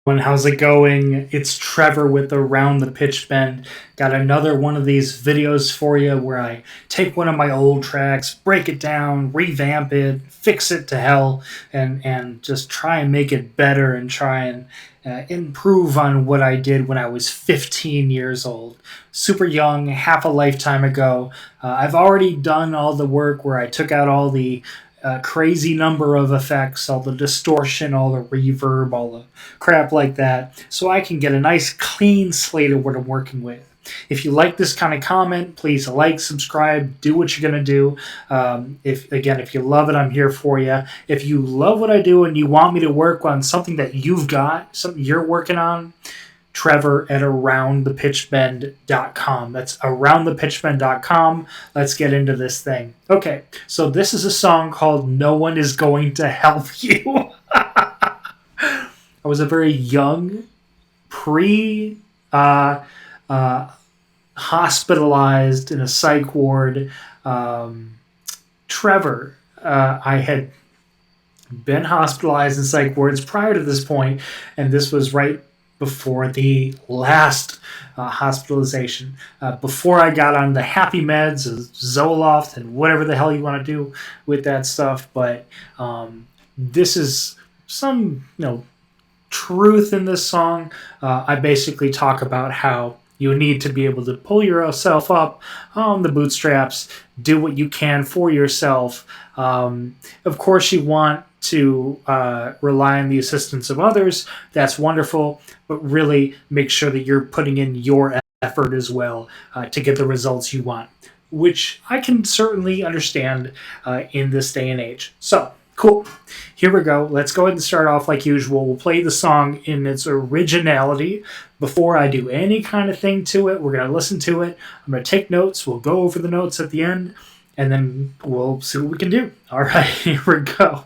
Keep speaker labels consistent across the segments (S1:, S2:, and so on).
S1: And how's it going? It's Trevor with Around the Pitch Bend. Got another one of these videos for you where I take one of my old tracks, break it down, revamp it, fix it to hell, and just try and make it better and try and improve on what I did when I was 15 years old. Super young, half a lifetime ago. I've already done all the work where I took out all the crazy number of effects, all the distortion, all the reverb, all the crap like that, so I can get a nice clean slate of what I'm working with. If you like this kind of comment, please like, subscribe, do what you're gonna do. If you love it, I'm here for you. If you love what I do and you want me to work on something that you've got, something you're working on, Trevor at aroundthepitchbend.com. That's aroundthepitchbend.com. Let's get into this thing. Okay, so this is a song called No One Is Going to Help You. I was a very young, pre hospitalized in a psych ward Trevor. I had been hospitalized in psych wards prior to this point, and this was right before the last hospitalization, before I got on the happy meds, Zoloft, and whatever the hell you want to do with that stuff. But this is some, truth in this song. I basically talk about how you need to be able to pull yourself up on the bootstraps, do what you can for yourself. Of course, you want to rely on the assistance of others. That's wonderful, but really make sure that you're putting in your effort as well to get the results you want, which I can certainly understand in this day and age. So, cool. Here we go. Let's go ahead and start off like usual. We'll play the song in its originality. Before I do any kind of thing to it, we're going to listen to it. I'm going to take notes. We'll go over the notes at the end, and then we'll see what we can do. All right, here we go.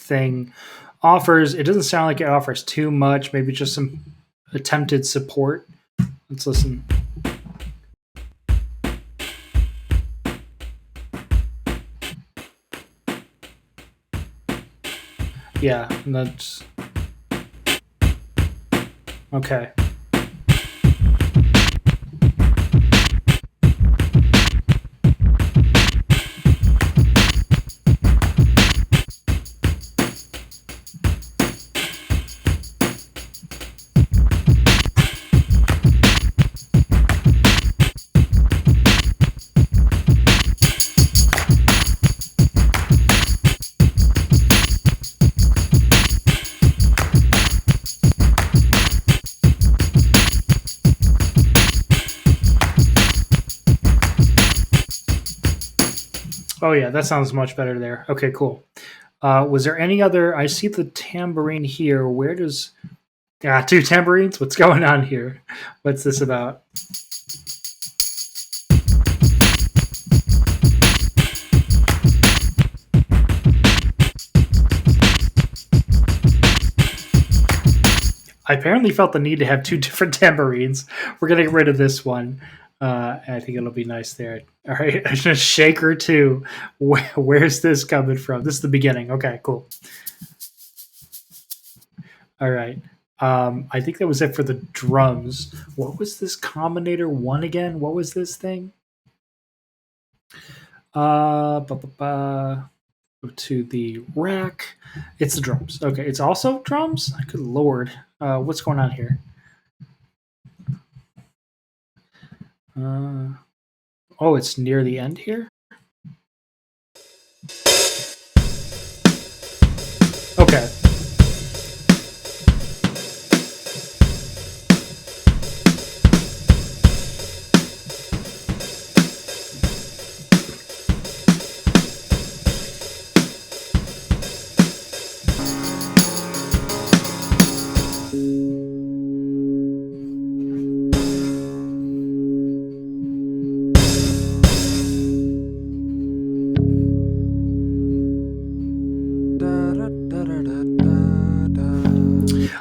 S1: thing offers. It doesn't sound like it offers too much. Maybe just some attempted support. Let's listen. Yeah, that's okay. Oh yeah, that sounds much better there. Okay, cool. Was there any other? I see the tambourine here. Where does? Ah, two tambourines. What's going on here? What's this about? I apparently felt the need to have two different tambourines. We're gonna get rid of this one. I think it'll be nice there. All right, a shaker too. Where's this coming from? This is the beginning. Okay, cool. All right. I think that was it for the drums. What was this combinator one again? What was this thing? Ba, ba, ba. Go to the rack. It's the drums. Okay, it's also drums. Good lord, what's going on here? Uh, oh, it's near the end here. Okay.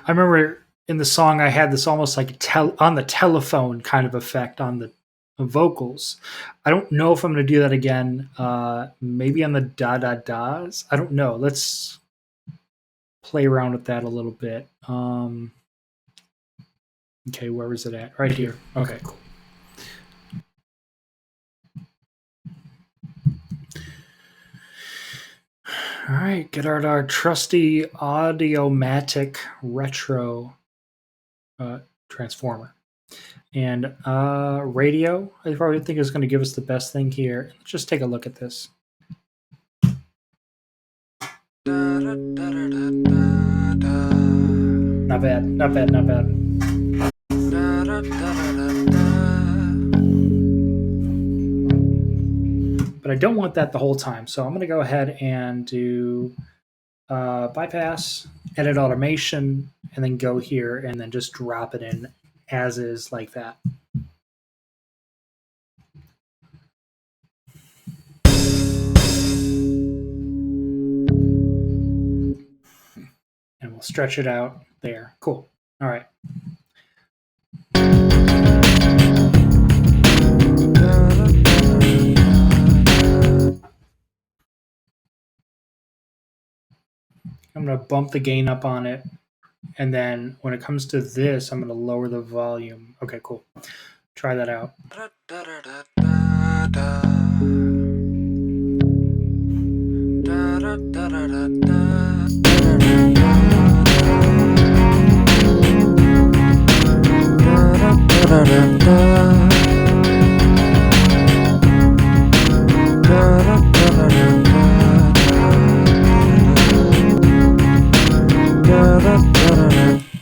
S1: I remember in the song I had this almost like on the telephone kind of effect on the vocals. I don't know if I'm going to do that again. Maybe on the da da das. I don't know. Let's play around with that a little bit. Okay, where is it at? Right here. Okay, cool. All right, get our trusty Audiomatic Retro transformer. And radio, I probably think is going to give us the best thing here. Let's just take a look at this. Not bad, not bad, not bad. But I don't want that the whole time, so I'm going to go ahead and do bypass, edit automation, and then go here and then just drop it in as is like that. And we'll stretch it out there. Cool. All right. I'm going to bump the gain up on it. And then when it comes to this, I'm going to lower the volume. Okay, cool. Try that out.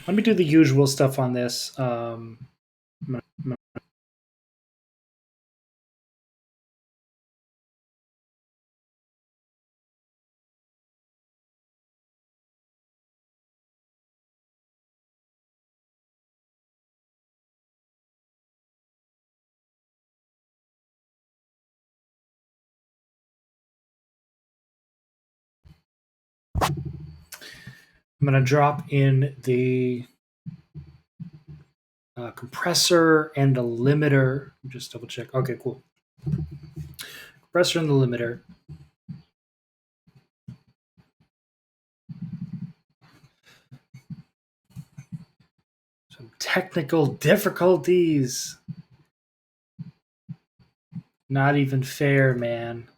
S1: Let me do the usual stuff on this. I'm going to drop in the compressor and the limiter. Just double check. Okay, cool. Compressor and the limiter. Some technical difficulties. Not even fair, man.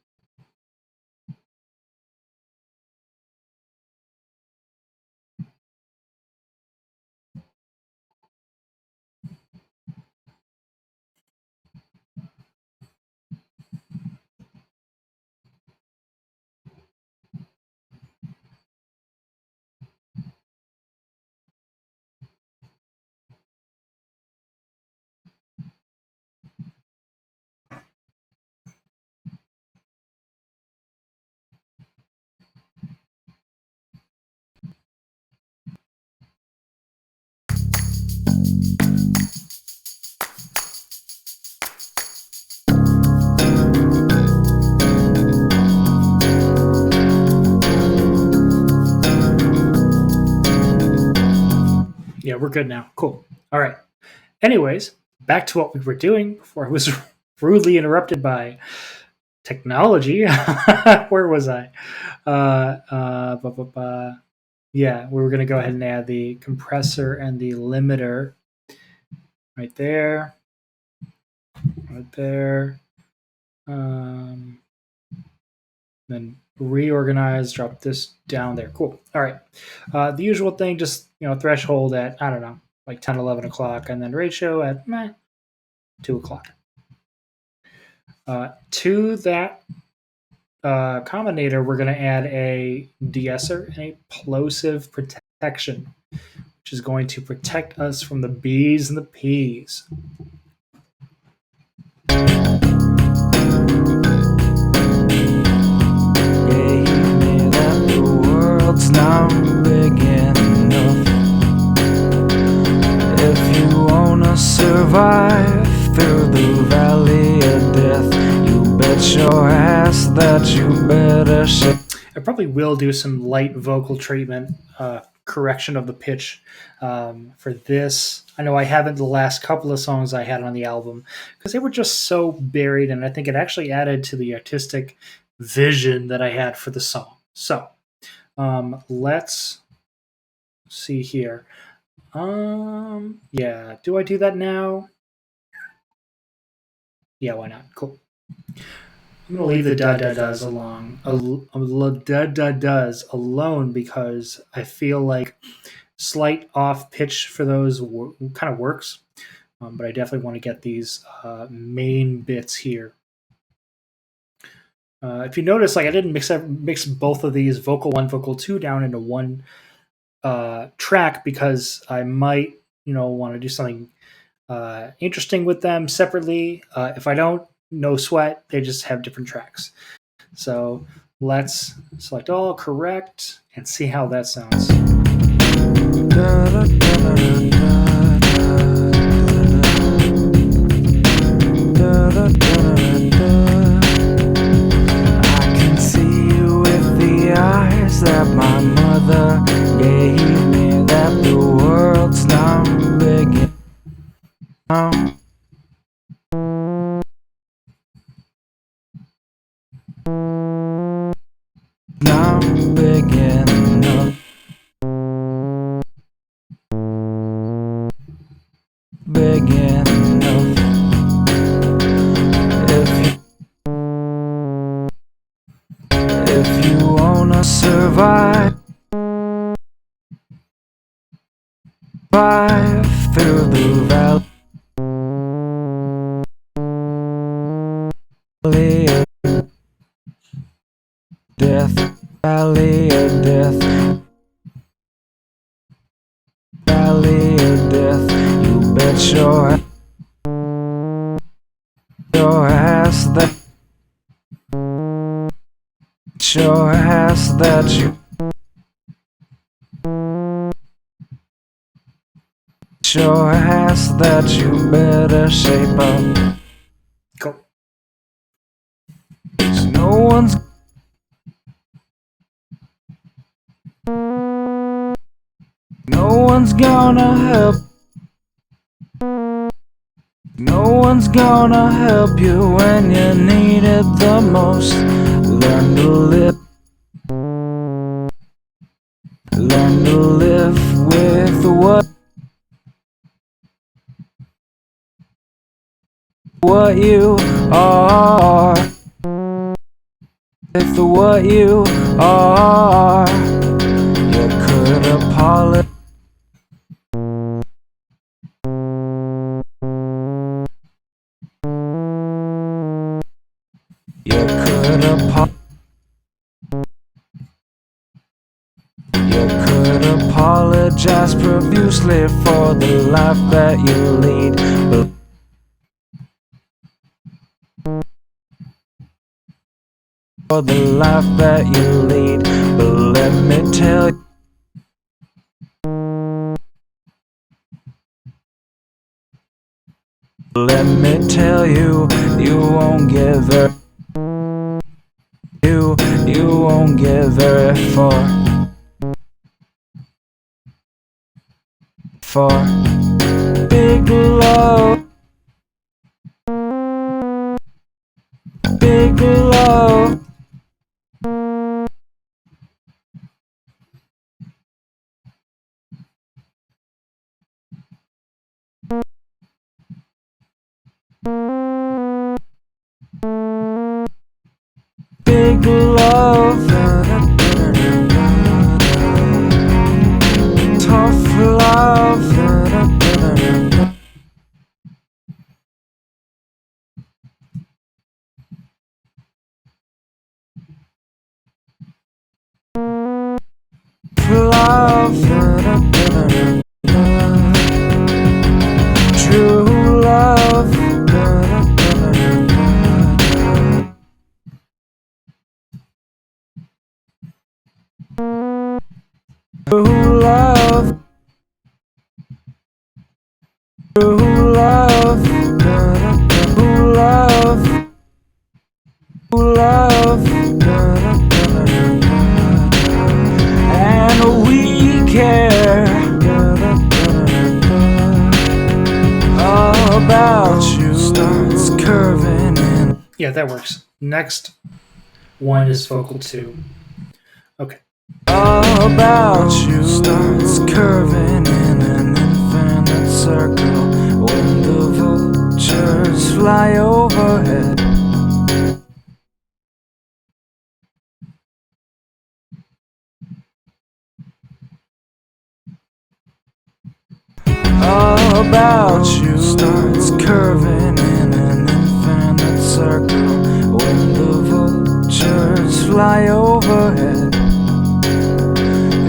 S1: Yeah, we're good now. Cool. All right. Anyways, back to what we were doing before I was rudely interrupted by technology. Where was I? Yeah, we were going to go ahead and add the compressor and the limiter right there, right there. Then reorganize, drop this down there. Cool. All right. The usual thing, just threshold at I don't know, like 10, 11 o'clock, and then ratio at 2 o'clock. To that combinator, we're going to add a de-esser and a plosive protection, which is going to protect us from the B's and the P's.
S2: World's now big enough. If you wanna survive through the valley of death, you bet your ass that you better shit.
S1: I probably will do some light vocal treatment, correction of the pitch for this. I know I haven't the last couple of songs I had on the album because they were just so buried, and I think it actually added to the artistic vision that I had for the song. So let's see here. Yeah, do I do that now? Yeah, why not? Cool. I'm gonna leave the da da does alone because I feel like slight off pitch for those kind of works, but I definitely want to get these main bits here. If you notice, like I didn't mix both of these vocal 1, vocal 2 down into one track because I might want to do something interesting with them separately. If I don't, no sweat. They just have different tracks. So let's select all, correct, and see how that sounds.
S2: I can see you with the eyes that my mother gave me, that the world's now big enough. Now big enough. Big enough. If you wanna survive through the valley of death, valley of death, valley of death, you bet your ass that your ass that you your ass that you better shape up.
S1: Cool.
S2: 'Cause no one's No one's gonna help. No one's gonna help you when you need it the most. Learn to live. Learn to live with what you are. With what you are. You could apologize. You could apologize. You could apologize profusely for the life that you lead, but for the life that you lead. But let me tell you, you won't get very, you won't get very far. Big love, big love. Big love, tough love, love, true love, true love, true love, true love, true love, and we care about you. Starts curving in.
S1: Yeah, that works. Next one is vocal 2. Okay.
S2: About you starts curving in an infinite circle when the vultures fly overhead. About you starts curving in an infinite circle when the vultures fly overhead.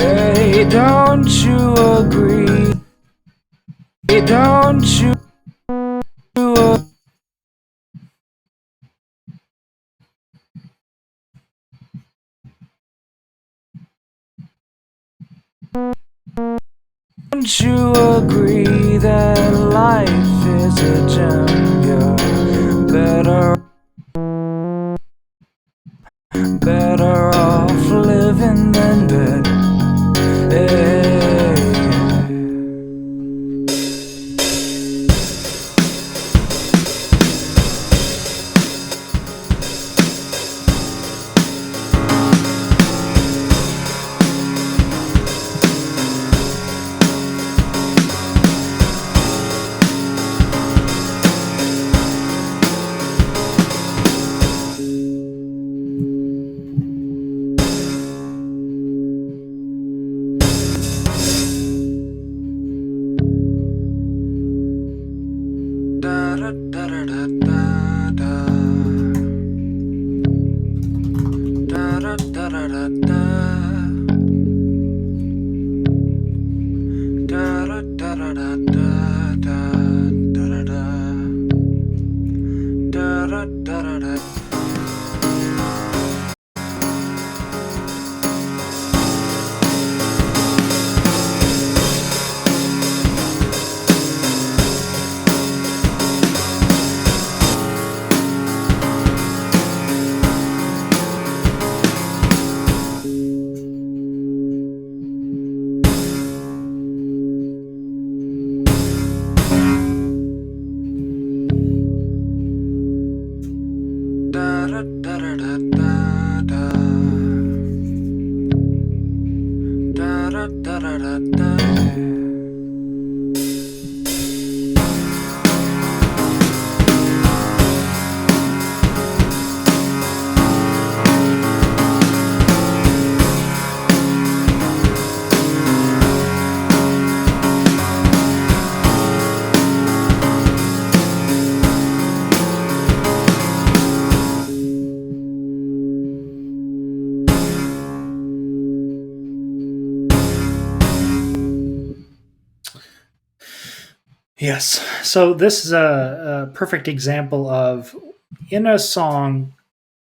S2: Hey, don't you agree? Hey, don't you agree? Don't you agree that life is a gem? You're better off living than dead. Hey. Da da da da da da da da da da da da. Da da da da da da da da da da.
S1: Yes. So this is a perfect example of in a song,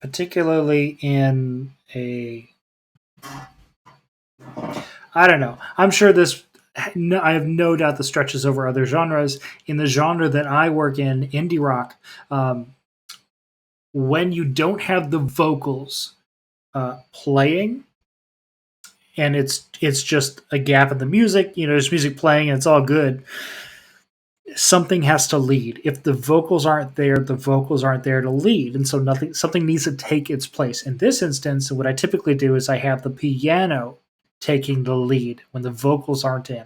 S1: particularly in a, I don't know. I'm sure this. No, I have no doubt the stretches over other genres. In the genre that I work in, indie rock, when you don't have the vocals playing, and it's just a gap in the music, there's music playing and it's all good. Something has to lead. If the vocals aren't there, the vocals aren't there to lead, and so something needs to take its place. In this instance, what I typically do is I have the piano taking the lead when the vocals aren't in.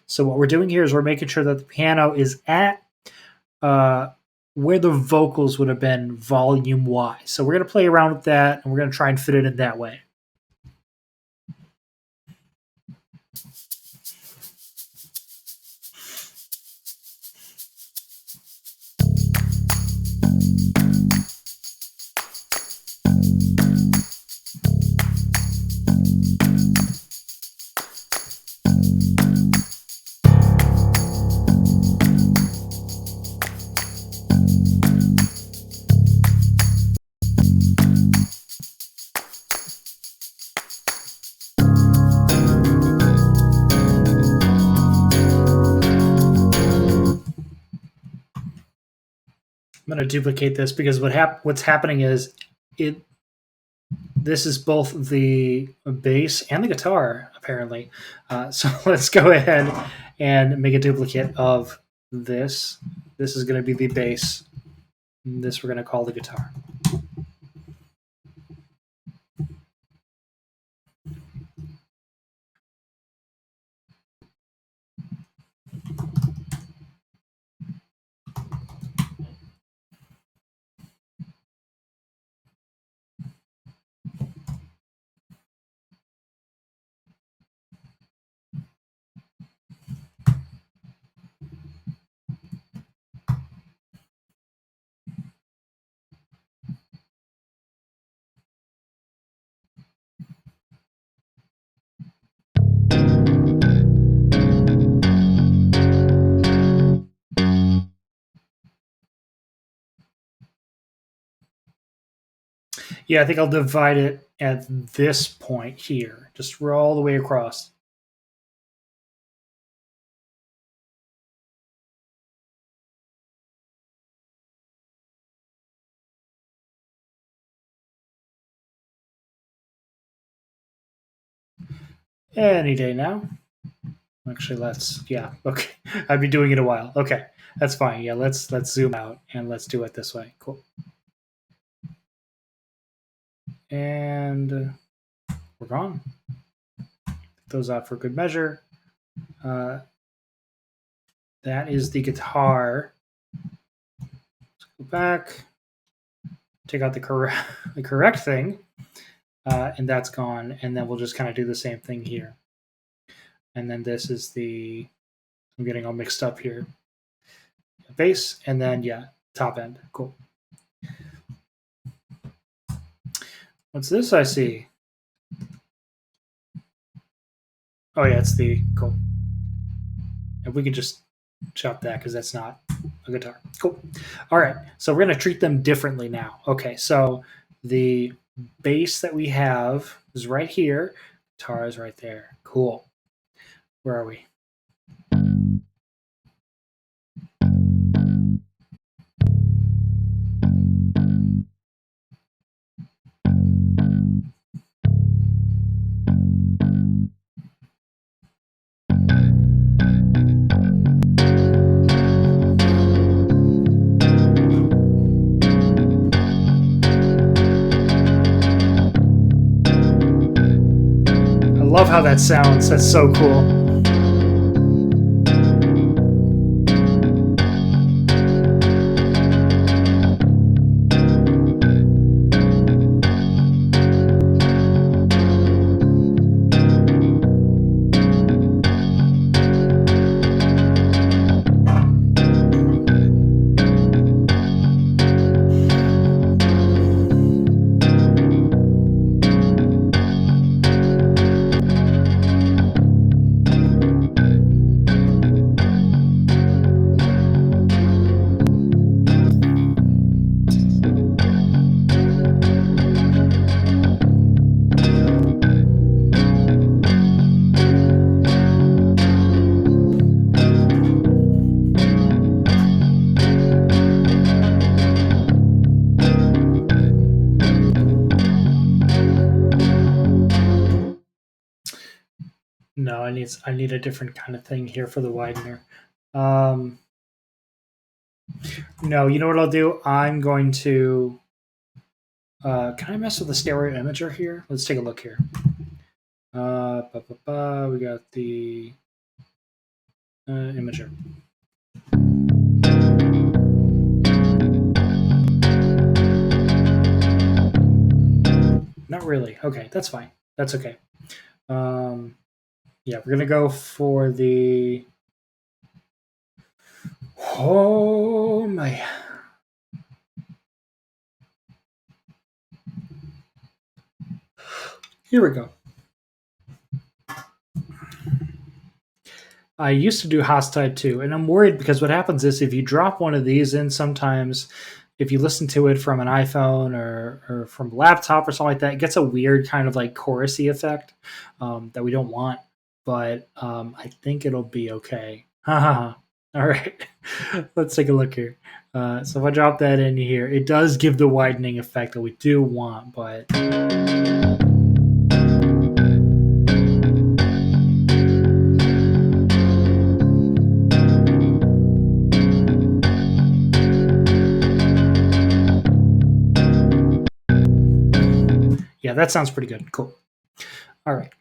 S1: So what we're doing here is we're making sure that the piano is at where the vocals would have been volume wise. So we're going to play around with that, and we're going to try and fit it in that way. I'm going to duplicate this because what's happening is it. This is both the bass and the guitar, apparently. So let's go ahead and make a duplicate of this. This is going to be the bass. This we're going to call the guitar. Yeah, I think I'll divide it at this point here. Just roll all the way across. Any day now. Actually, okay. I've been doing it a while. Okay, that's fine. Yeah, let's zoom out and let's do it this way. Cool. And we're gone. Take those out for good measure. That is the guitar. Let's go back. Take out the correct thing, and that's gone. And then we'll just kind of do the same thing here. And then this is the. I'm getting all mixed up here. Bass, and then top end. Cool. What's this I see? Oh yeah, it's the cool. And we can just chop that because that's not a guitar. Cool. All right, so we're gonna treat them differently now. Okay, so the bass that we have is right here. Guitar is right there. Cool. Where are we? Love how that sounds. That's so cool. No, I need a different kind of thing here for the widener. Um, no, you know what I'll do? I'm going to. Can I mess with the stereo imager here? Let's take a look here. We got the imager. Not really. Okay, that's fine. That's okay. Um, yeah, we're gonna go for the. Oh my! Here we go. I used to do Hostile too, and I'm worried because what happens is if you drop one of these in, sometimes if you listen to it from an iPhone or from a laptop or something like that, it gets a weird kind of like chorusy effect that we don't want. But I think it'll be okay. Ha ha ha. All right, let's take a look here. So if I drop that in here, it does give the widening effect that we do want, but yeah, that sounds pretty good. Cool. All right.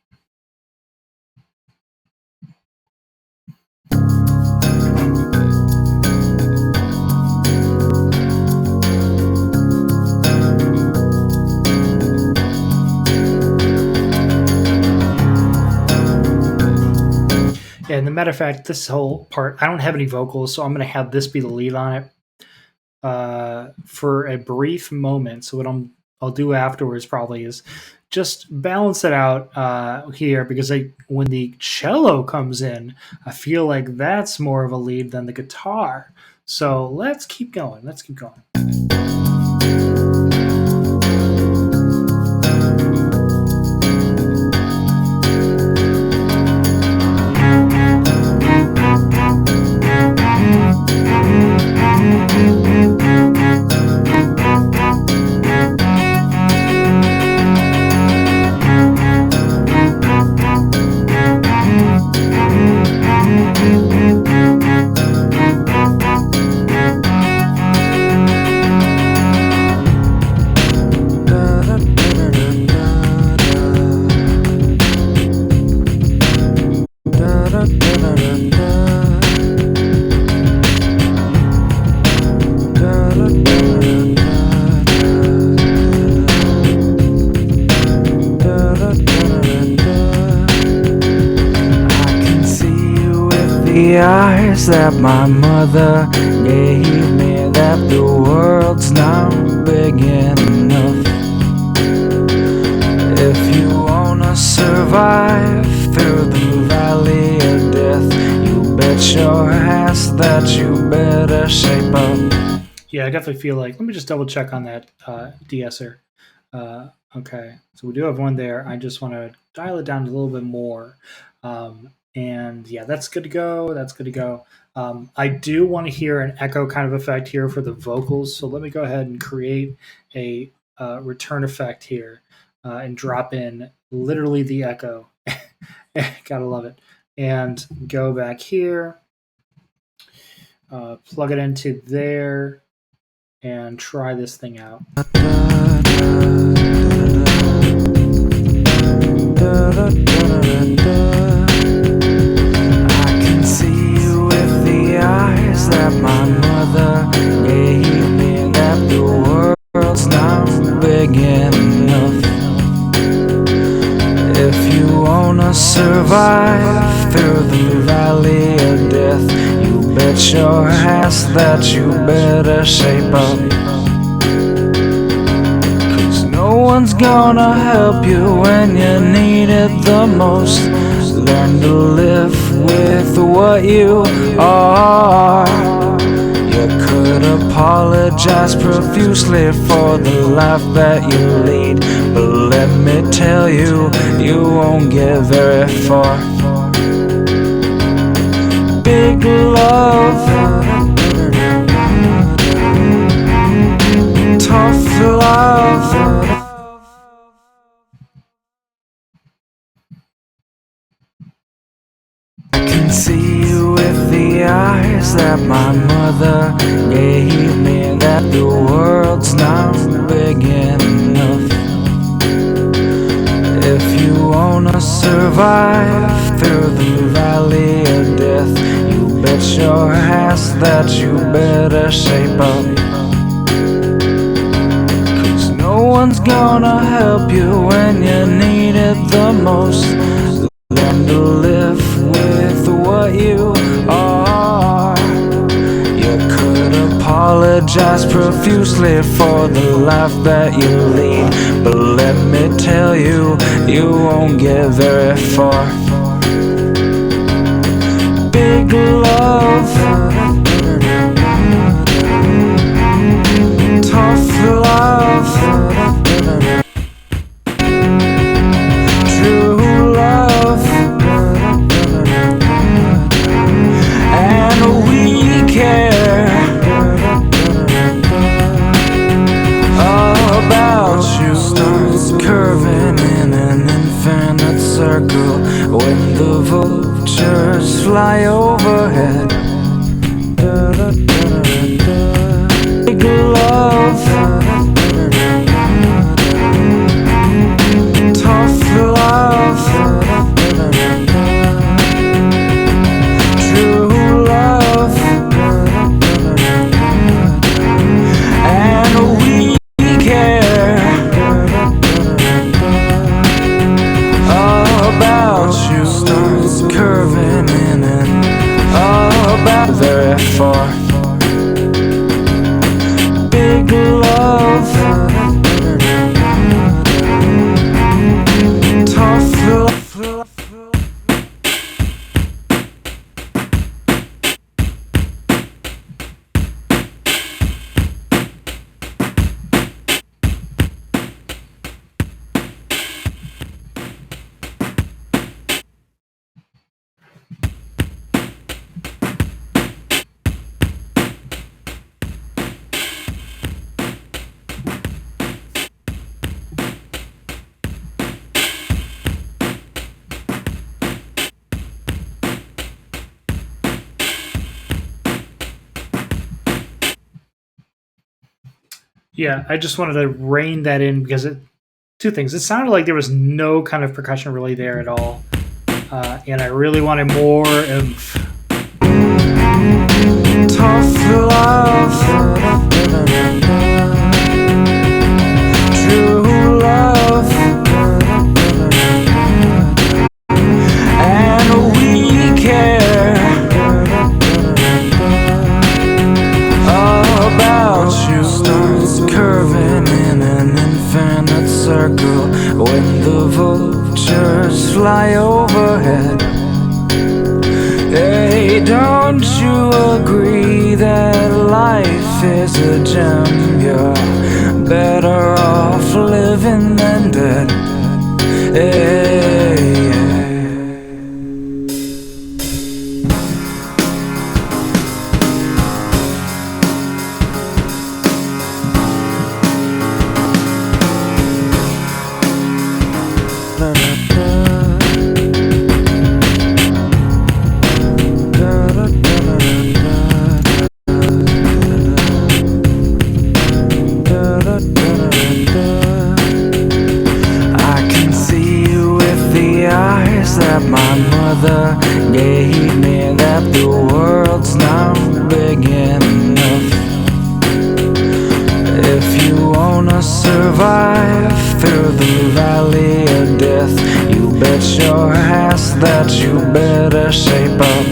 S1: Yeah, and the matter of fact, this whole part, I don't have any vocals, so I'm going to have this be the lead on it for a brief moment. So what I'll do afterwards probably is just balance it out here because when the cello comes in, I feel like that's more of a lead than the guitar. So let's keep going. Let's keep going.
S2: The eyes that my mother gave me, that the world's not big enough. If you wanna survive through the valley of death, you bet your ass that you better shape up.
S1: Yeah, I definitely feel like. Let me just double check on that de-esser. Okay, so we do have one there. I just want to dial it down a little bit more. And yeah, that's good to go. That's good to go. I do want to hear an echo kind of effect here for the vocals. So let me go ahead and create a return effect here and drop in literally the echo. Gotta love it. And go back here, plug it into there, and try this thing out.
S2: I can see with the eyes that my mother gave me, that the world's not big enough. If you wanna survive through the valley of death, you bet your ass that you better shape up. No one's gonna help you when you need it the most. Learn to live with what you are. You could apologize profusely for the life that you lead, but let me tell you, you won't get very far. Big love, tough love. can see with the eyes that my mother gave me that the world's not big enough. If you wanna survive through the valley of death, you bet your ass that you better shape up. Cause no one's gonna help you when you need it the most. Learn to live with what you are. You could apologize profusely for the life that you lead, but let me tell you, you won't get very far. Big love, tough love, true love, and we care about you. Starts curving in an infinite circle when the vultures fly overhead. Big love, tough love, true love, and we care about you. Starts curving in and about very far. Big love, tough love.
S1: Yeah, I just wanted to rein that in because two things. It sounded like there was no kind of percussion really there at all, and I really wanted more of
S2: Tough love, true love, and we care about you. Starts curving in an infinite circle when the vultures fly overhead. Hey, don't you agree that life is a gem? You're better off living than dead. Hey, I can see with the eyes that my mother gave me that the world's not big enough. If you wanna survive through the valley of death, you bet your ass that you better shape up.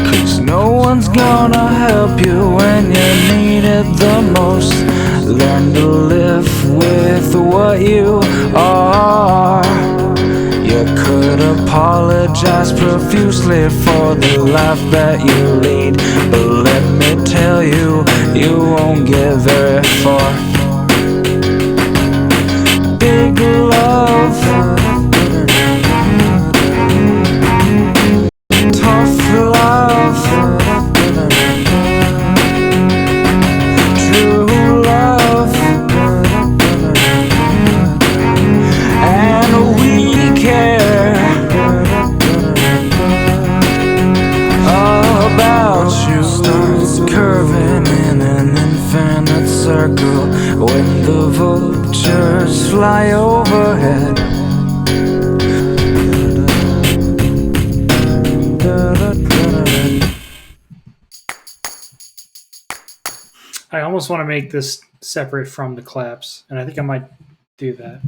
S2: Cause no one's gonna help you when you need it the most. Learn to live with what you are. You could apologize profusely for the life that you lead, but let me tell you, you won't get very far. Big love, tough love, true love, and we care vultures fly overhead.
S1: I almost want to make this separate from the claps, and I think I might do that.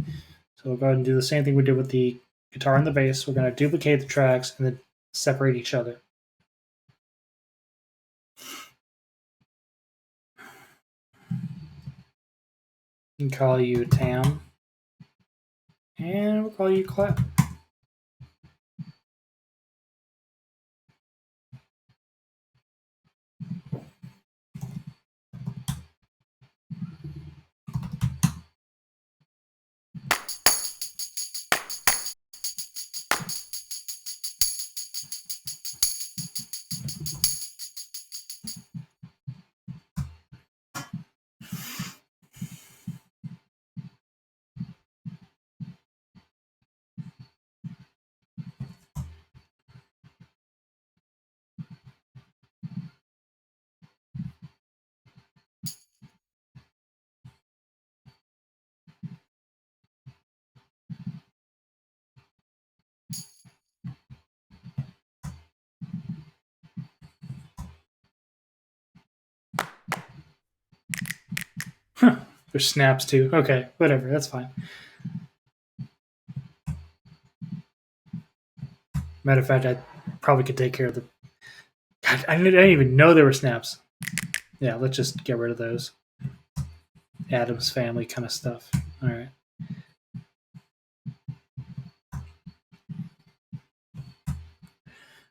S1: So we'll go ahead and do the same thing we did with the guitar and the bass. We're going to duplicate the tracks and then separate each other. We can call you Tam, and we'll call you Clap. There's snaps too. Okay, whatever. That's fine. Matter of fact, I probably could take care of the. God, I didn't even know there were snaps. Yeah, let's just get rid of those. Adam's family kind of stuff. All right.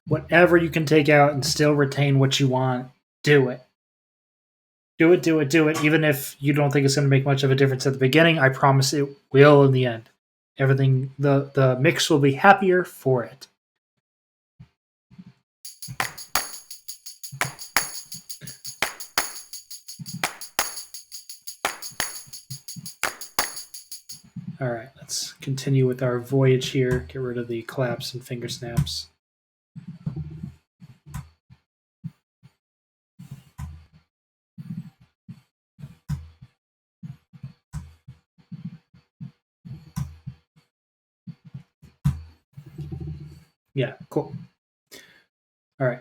S1: Whatever you can take out and still retain what you want, do it. Do it, do it, do it. Even if you don't think it's going to make much of a difference at the beginning, I promise it will in the end. Everything, the mix will be happier for it. All right, let's continue with our voyage here. Get rid of the claps and finger snaps. Yeah, cool. All right.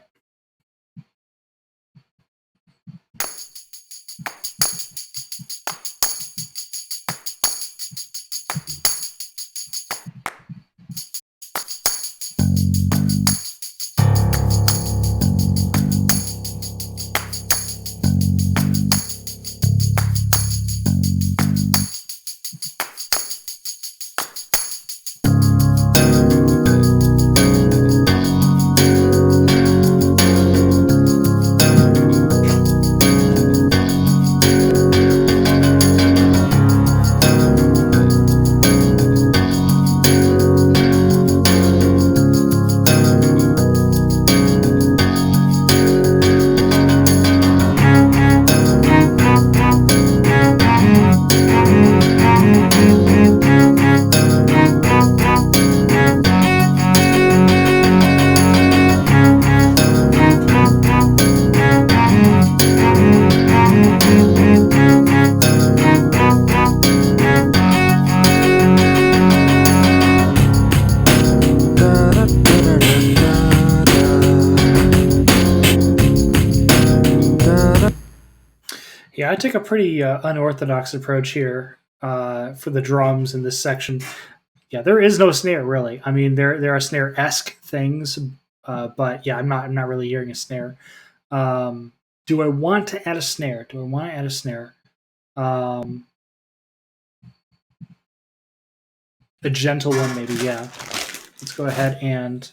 S1: Yeah, I took a pretty unorthodox approach here for the drums in this section. Yeah, there is no snare really. I mean, there are snare esque things, but yeah, I'm not really hearing a snare. Do I want to add a snare? Do I want to add a snare? Um, a gentle one, maybe. Yeah. Let's go ahead and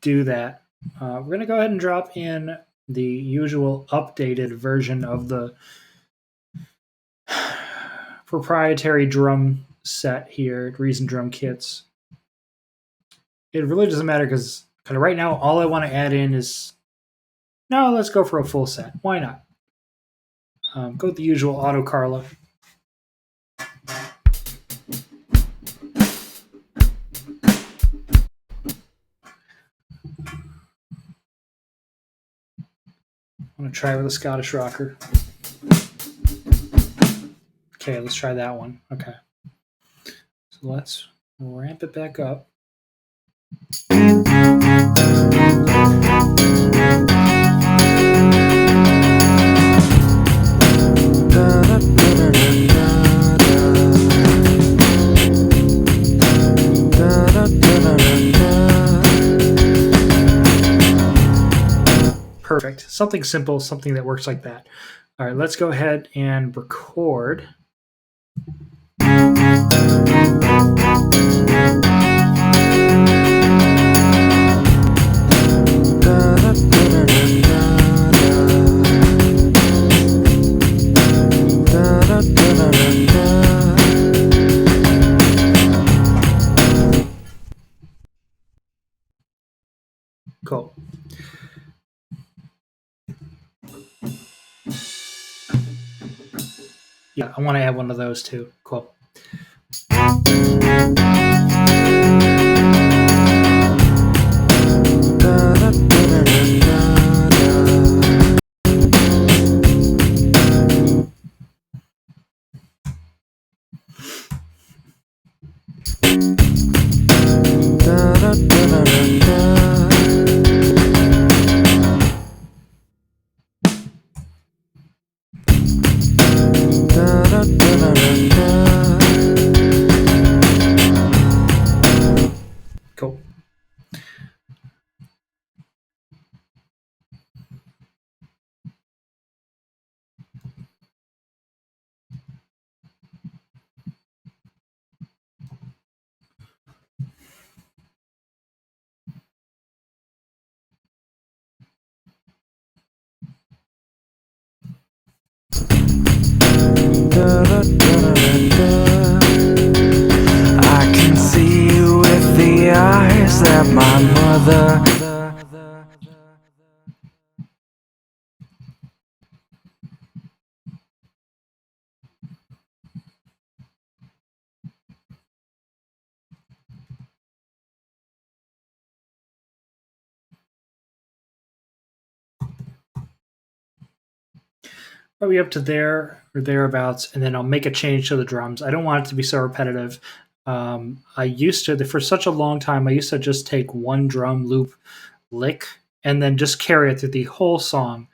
S1: do that. We're gonna go ahead and drop in the usual updated version of the proprietary drum set here, Reason Drum Kits. It really doesn't matter because kind of right now, all I want to add in is no. Let's go for a full set. Why not? Go with the usual auto Carla. I'm gonna try with a Scottish rocker. Okay, let's try that one. Okay. So let's ramp it back up. Perfect. Something simple, something that works like that. All right, let's go ahead and record. Cool. Yeah, I want to add one of those too. Cool. Cool.
S2: I can see with the eyes that my mother
S1: Probably up to there or thereabouts, and then I'll make a change to the drums. I don't want it to be so repetitive. I used to, for such a long time, I used to just take one drum loop lick and then just carry it through the whole song,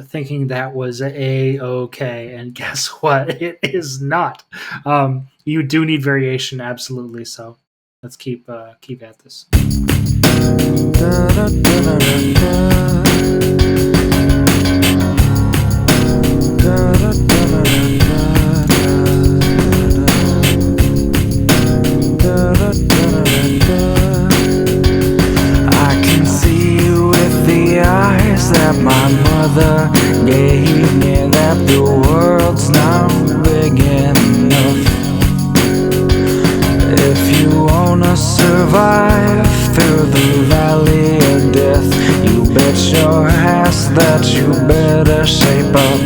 S1: thinking that was a-okay. And guess what? It is not. You do need variation, absolutely. So let's keep at this.
S2: I can see with the eyes that my mother gave me that the world's not big enough. If you wanna survive through the valley of death, you bet your ass that you better shape up.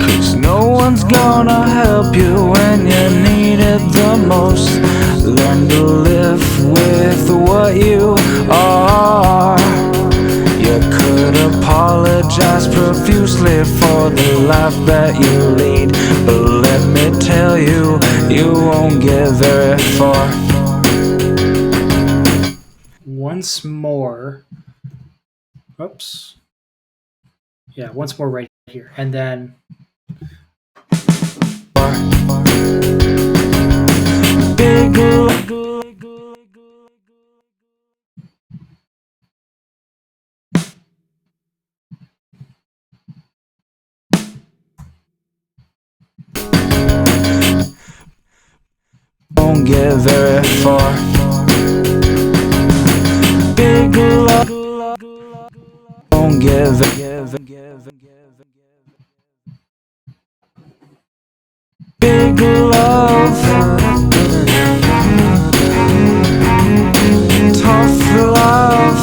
S2: 'Cause no one's gonna help you when you need it the most. Learn to live with what you are. You could apologize profusely for the life that you lead, but let me tell you, you won't get very far.
S1: Once more. Oops. Yeah, once more right here. And then
S2: Big won't get very far. Big love won't get very big love, tough love,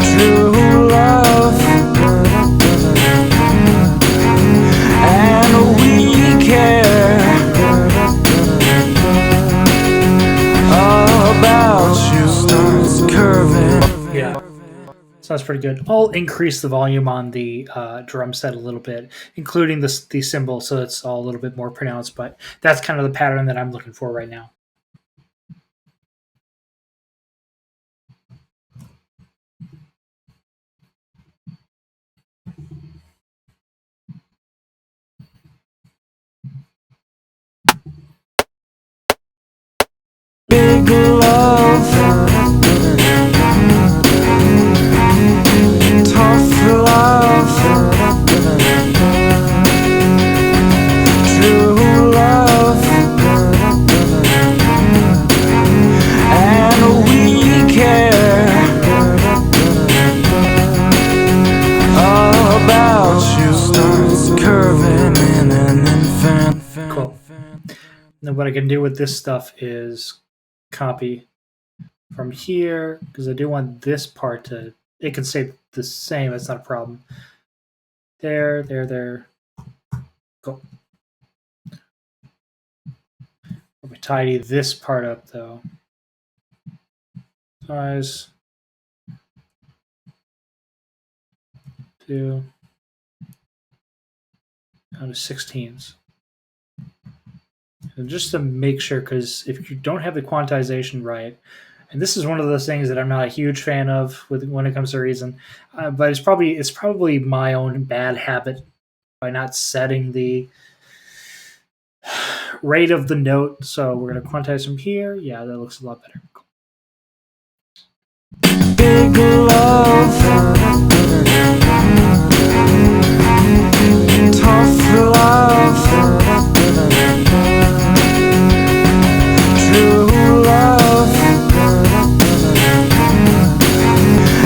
S2: true love, and we care about you. Starts curving.
S1: yeah. So that's pretty good. I'll increase the volume on the drum set a little bit, including the cymbal, so it's all a little bit more pronounced. But that's kind of the pattern that I'm looking for right now.
S2: Big love, tough love, true love, and we care about you. Starts curving in an infant.
S1: Cool. Then what I can do with this stuff is copy from here, because I do want this part to, it can stay the same, it's not a problem. There. Cool. Let me tidy this part up though. Size 2 down to 16s. And just to make sure, because if you don't have the quantization right, and this is one of those things that I'm not a huge fan of when it comes to Reason, but it's probably my own bad habit by not setting the rate of the note. So we're going to quantize from here. Yeah, that looks a lot better. Cool.
S2: Big love, tough love, true love,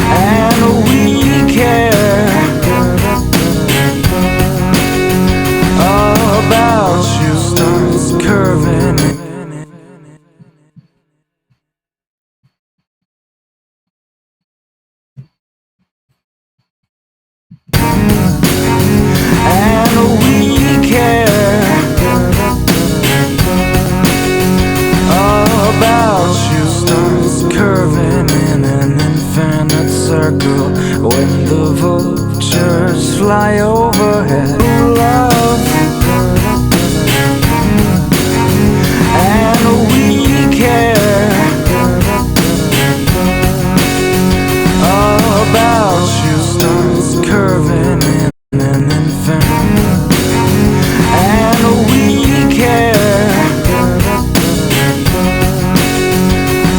S2: and we care about you. Starts curving. And we care about you. Starts curving in an infinite circle when the vultures fly overhead. Love, and we care about you. Starts curving in an infinite, and we care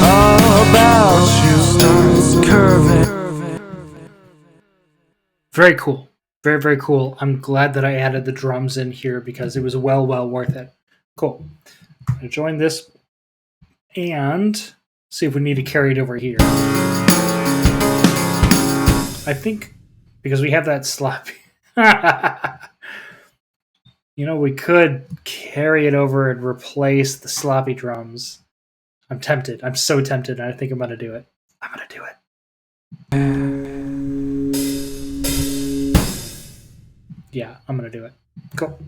S2: about you. Starts curving.
S1: Very cool. Very cool. I'm glad that I added the drums in here because it was well worth it. Cool. I'm going to join this and see if we need to carry it over here. I think because we have that sloppy. We could carry it over and replace the sloppy drums. I'm tempted. I'm so tempted. And I think I'm going to do it. I'm going to do it. Yeah, I'm going to do it. Cool.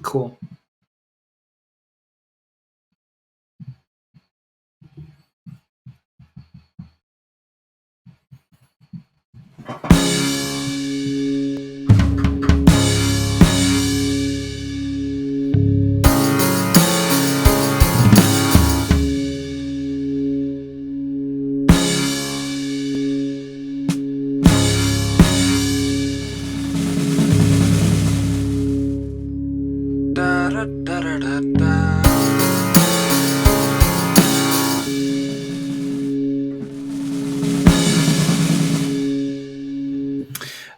S1: Cool.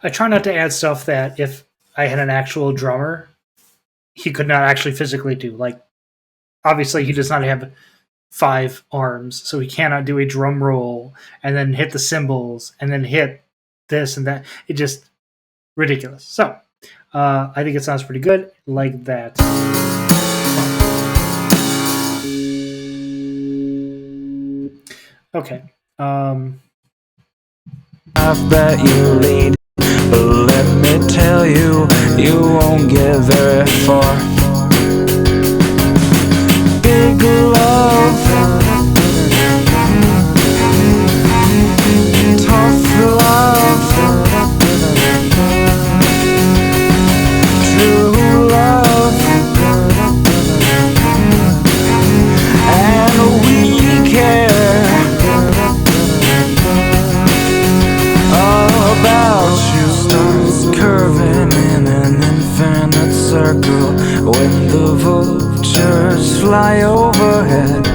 S1: I try not to add stuff that if I had an actual drummer, he could not actually physically do. Like, obviously, he does not have 5 arms, so he cannot do a drum roll and then hit the cymbals and then hit this and that. It just ridiculous. So I think it sounds pretty good, like that. Okay.
S2: Life that you lead, but let me tell you, you won't get very far. Big love, tough love, true love, and we care all about you. Starts curving in an infinite circle when the vultures fly overhead.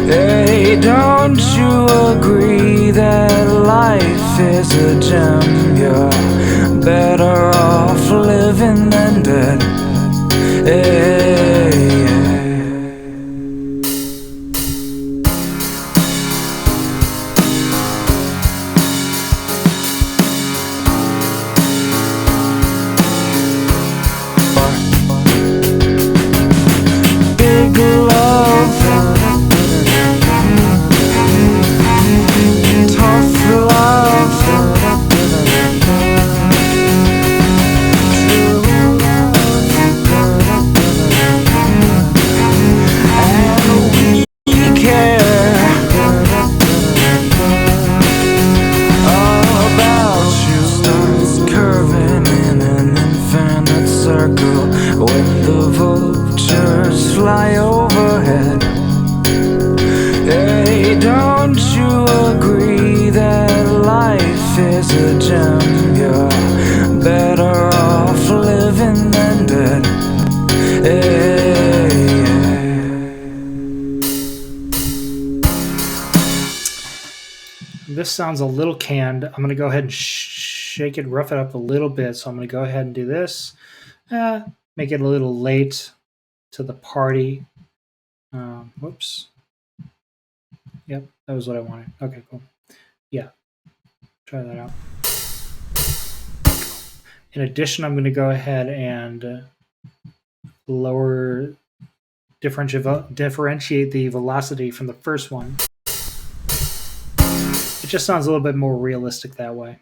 S2: Hey, don't you agree that life is a gem? You're better off living than dead. Hey, big love, tough love, true love, and we care all about you. Stars curving in an infinite circle when the vultures fly overhead. Hey, don't you agree that life is a gem? You're better off living than dead. Hey,
S1: This sounds a little canned. I'm going to go ahead and shake it, rough it up a little bit. So I'm going to go ahead and do this. Make it a little late to the party. Whoops. Yep, that was what I wanted. Okay, cool. Yeah, try that out. In addition, I'm going to go ahead and lower, differentiate the velocity from the first one. It just sounds a little bit more realistic that way.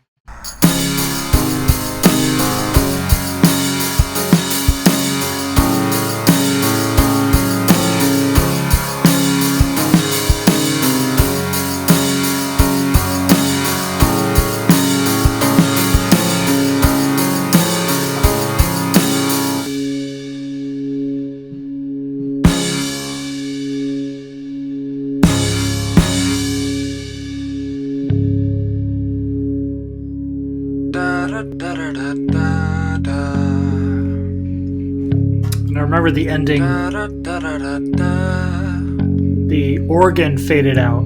S1: And I remember the ending, the organ faded out.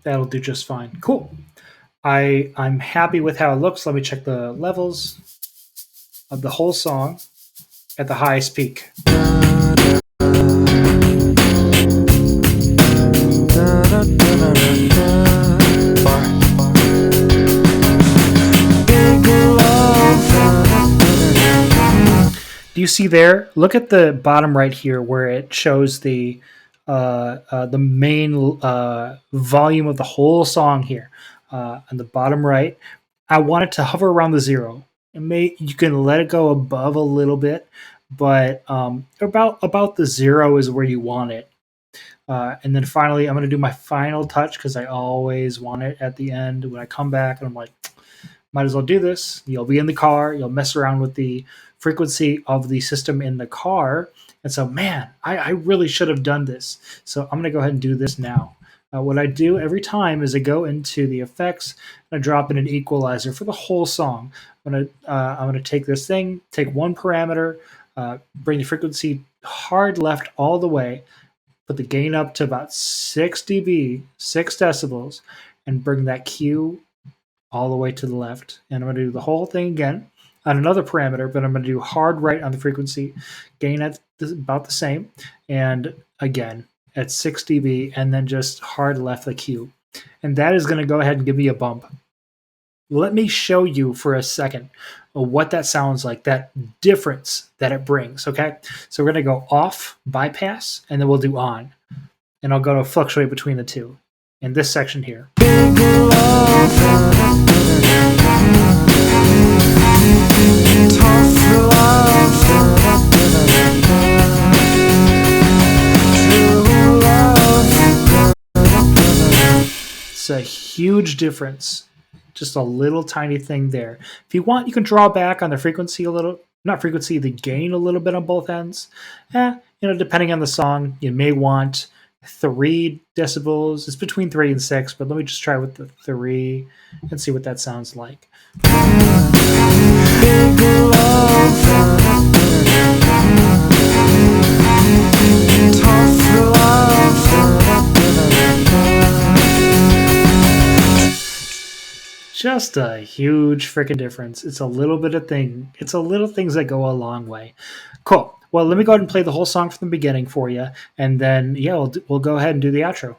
S1: That'll do just fine. Cool. I'm happy with how it looks. Let me check the levels of the whole song at the highest peak. Do you see there? Look at the bottom right here where it shows the main volume of the whole song here on the bottom right. I want it to hover around the zero. You can let it go above a little bit, but about the zero is where you want it. And then finally, I'm going to do my final touch because I always want it at the end when I come back, and I'm like, might as well do this. You'll be in the car. You'll mess around with the frequency of the system in the car. And so, man, I really should have done this. So I'm going to go ahead and do this now. What I do every time is I go into the effects and I drop in an equalizer for the whole song. I'm gonna take this thing, take one parameter, bring the frequency hard left all the way, put the gain up to about 6 dB, 6 decibels, and bring that Q all the way to the left. And I'm going to do the whole thing again on another parameter, but I'm going to do hard right on the frequency, gain at about the same, and again at 6 dB, and then just hard left the Q. And that is going to go ahead and give me a bump. Let me show you for a second what that sounds like, that difference that it brings, okay? So we're going to go off, bypass, and then we'll do on. And I'll go to fluctuate between the two in this section here.
S2: Big love, tough love, true love.
S1: It's a huge difference. Just a little tiny thing there. If you want, you can draw back on the frequency a little, not frequency, the gain a little bit on both ends. Depending on the song, you may want 3 decibels. It's between 3 and 6, but let me just try with the 3 and see what that sounds like.
S2: Big love, tough love.
S1: Just a huge freaking difference. It's a little bit of thing. It's a little things that go a long way. Cool. Well, let me go ahead and play the whole song from the beginning for you, and then we'll go ahead and do the outro.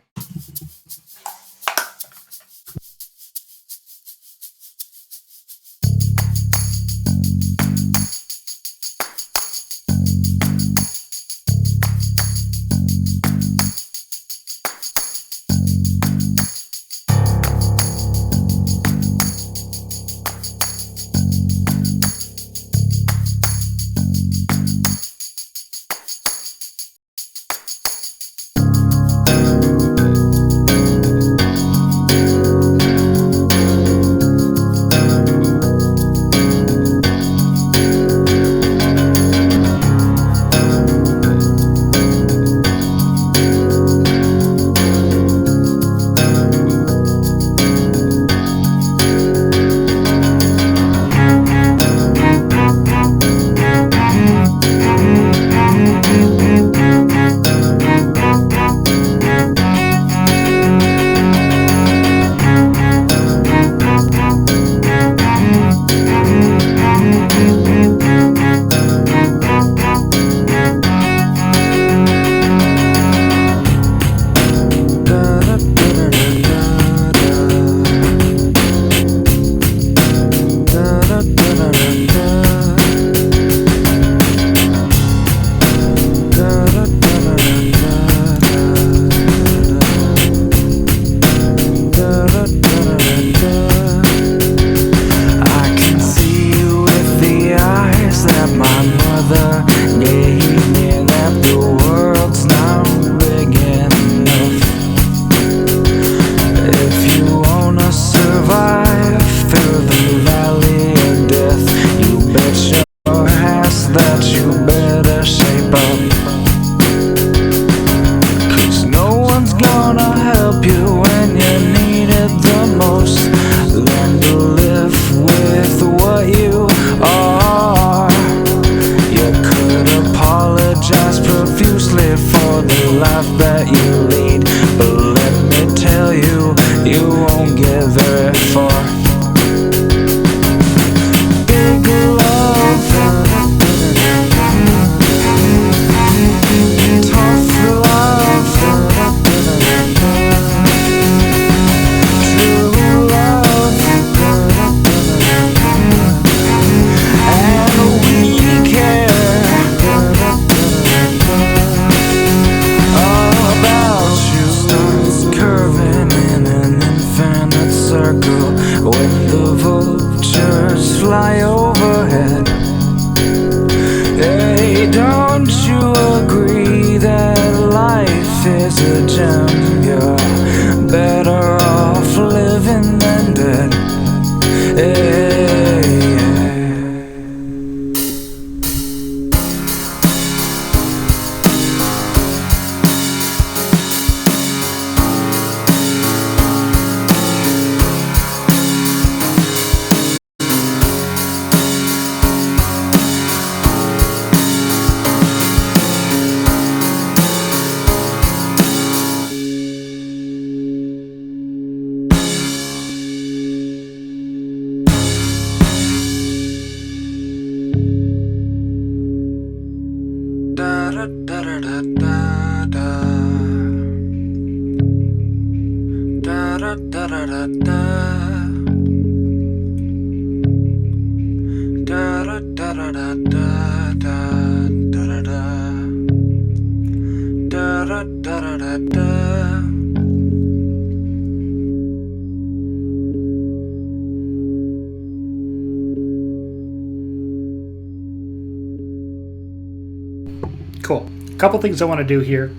S1: Cool. A couple things I want to do here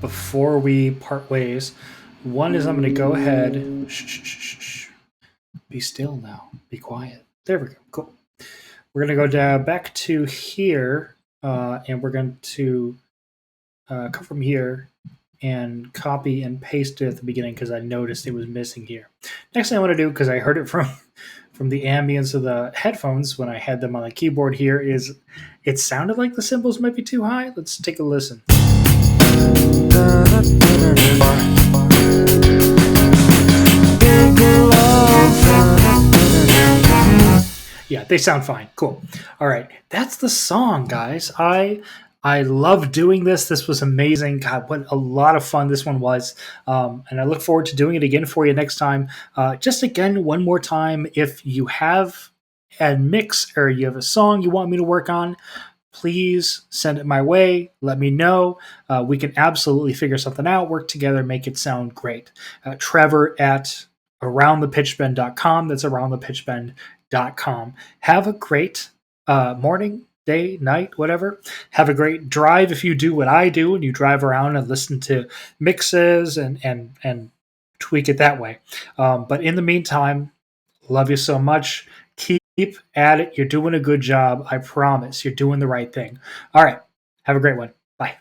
S1: before we part ways. One is I'm going to go ahead. Shh, shh, shh, shh. Be still now. Be quiet. There we go. Cool. We're going to go down back to here, and we're going to come from here and copy and paste it at the beginning because I noticed it was missing here. Next thing I want to do, because I heard it from the ambience of the headphones when I had them on the keyboard here, is it sounded like the cymbals might be too high. Let's take a listen. Yeah, they sound fine. Cool. All right, that's the song, guys. I love doing this. This was amazing. God, what a lot of fun this one was. And I look forward to doing it again for you next time. Just again, one more time, if you have a mix or you have a song you want me to work on, please send it my way. Let me know. We can absolutely figure something out, work together, make it sound great. Trevor at aroundthepitchbend.com. That's aroundthepitchbend.com. Have a great morning, day, night, whatever. Have a great drive if you do what I do and you drive around and listen to mixes and tweak it that way. But in the meantime, love you so much. Keep at it. You're doing a good job. I promise. You're doing the right thing. All right. Have a great one. Bye.